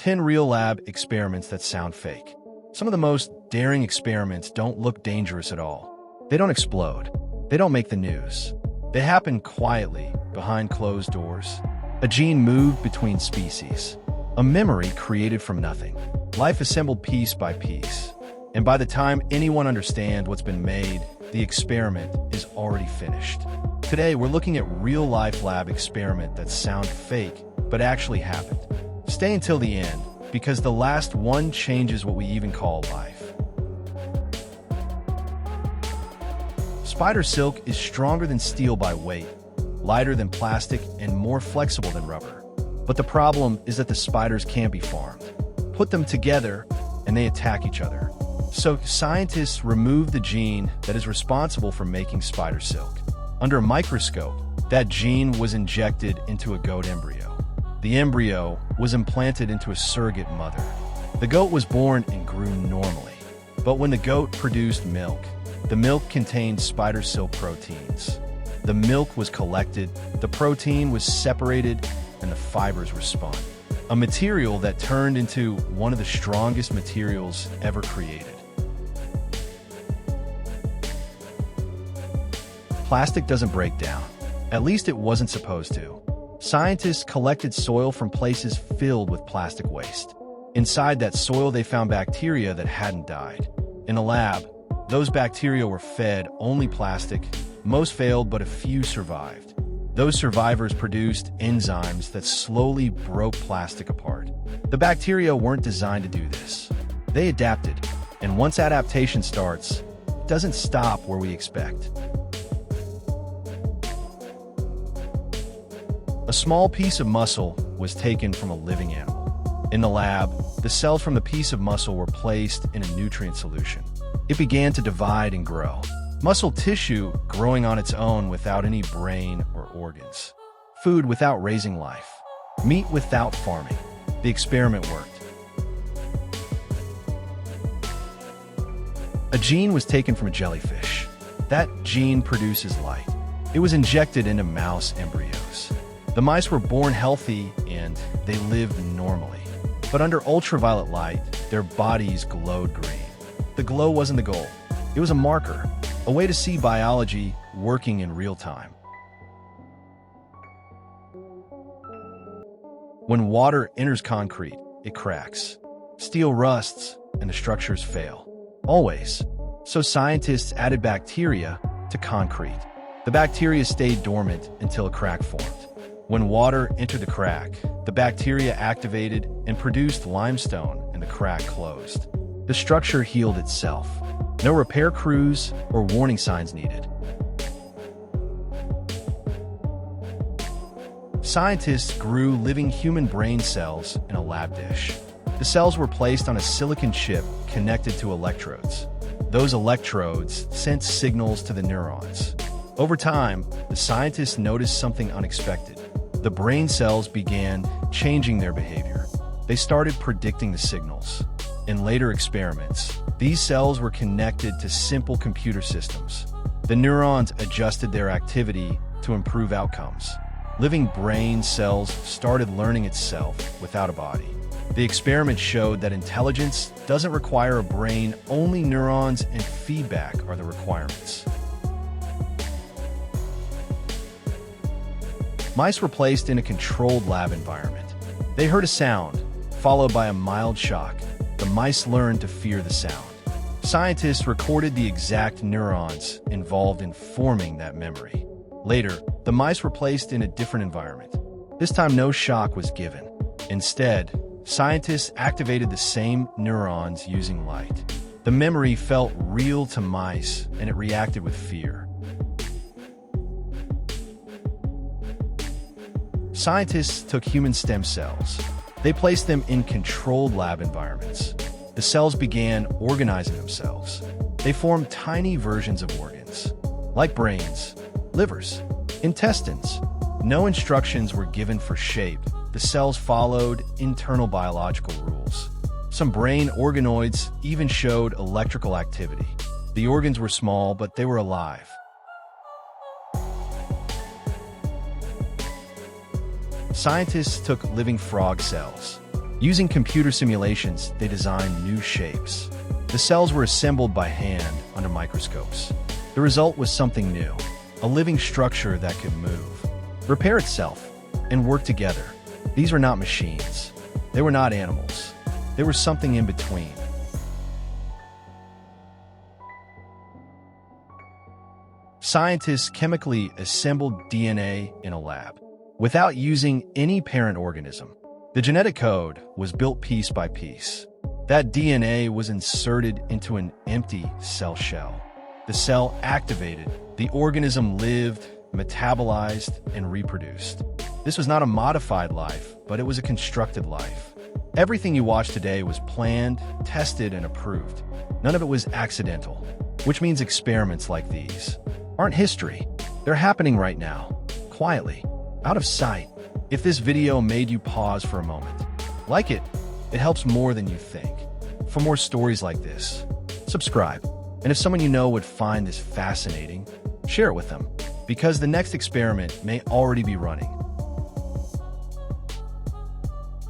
10 real lab experiments that sound fake. Some of the most daring experiments don't look dangerous at all. They don't explode. They don't make the news. They happen quietly, behind closed doors. A gene moved between species. A memory created from nothing. Life assembled piece by piece. And by the time anyone understands what's been made, the experiment is already finished. Today, we're looking at real-life lab experiment that sound fake, but actually happened. Stay until the end, because the last one changes what we even call life. Spider silk is stronger than steel by weight, lighter than plastic, and more flexible than rubber. But the problem is that the spiders can't be farmed. Put them together, and they attack each other. So scientists removed the gene that is responsible for making spider silk. Under a microscope, that gene was injected into a goat embryo. The embryo was implanted into a surrogate mother. The goat was born and grew normally. But when the goat produced milk, the milk contained spider silk proteins. The milk was collected, the protein was separated, and the fibers were spun. A material that turned into one of the strongest materials ever created. Plastic doesn't break down. At least it wasn't supposed to. Scientists collected soil from places filled with plastic waste. Inside that soil, they found bacteria that hadn't died. In a lab, those bacteria were fed only plastic. Most failed, but a few survived. Those survivors produced enzymes that slowly broke plastic apart. The bacteria weren't designed to do this. They adapted, and once adaptation starts, it doesn't stop where we expect. A small piece of muscle was taken from a living animal. In the lab, the cells from the piece of muscle were placed in a nutrient solution. It began to divide and grow. Muscle tissue growing on its own without any brain or organs. Food without raising life. Meat without farming. The experiment worked. A gene was taken from a jellyfish. That gene produces light. It was injected into mouse embryos. The mice were born healthy and they lived normally. But under ultraviolet light, their bodies glowed green. The glow wasn't the goal. It was a marker, a way to see biology working in real time. When water enters concrete, it cracks. Steel rusts and the structures fail. Always. So scientists added bacteria to concrete. The bacteria stayed dormant until a crack formed. When water entered the crack, the bacteria activated and produced limestone, and the crack closed. The structure healed itself. No repair crews or warning signs needed. Scientists grew living human brain cells in a lab dish. The cells were placed on a silicon chip connected to electrodes. Those electrodes sent signals to the neurons. Over time, the scientists noticed something unexpected. The brain cells began changing their behavior. They started predicting the signals. In later experiments, these cells were connected to simple computer systems. The neurons adjusted their activity to improve outcomes. Living brain cells started learning itself without a body. The experiment showed that intelligence doesn't require a brain, only neurons and feedback are the requirements. Mice were placed in a controlled lab environment. They heard a sound, followed by a mild shock. The mice learned to fear the sound. Scientists recorded the exact neurons involved in forming that memory. Later, the mice were placed in a different environment. This time, no shock was given. Instead, scientists activated the same neurons using light. The memory felt real to mice, and it reacted with fear. Scientists took human stem cells. They placed them in controlled lab environments. The cells began organizing themselves. They formed tiny versions of organs, like brains, livers, intestines. No instructions were given for shape. The cells followed internal biological rules. Some brain organoids even showed electrical activity. The organs were small, but they were alive. Scientists took living frog cells. Using computer simulations, they designed new shapes. The cells were assembled by hand under microscopes. The result was something new, a living structure that could move, repair itself, and work together. These were not machines. They were not animals. They were something in between. Scientists chemically assembled DNA in a lab without using any parent organism. The genetic code was built piece by piece. That DNA was inserted into an empty cell shell. The cell activated. The organism lived, metabolized, and reproduced. This was not a modified life, but it was a constructed life. Everything you watch today was planned, tested, and approved. None of it was accidental, which means experiments like these aren't history. They're happening right now, quietly, out of sight. If this video made you pause for a moment, like it helps more than you think. For more stories like this, subscribe. And if someone you know would find this fascinating, share it with them, because the next experiment may already be running.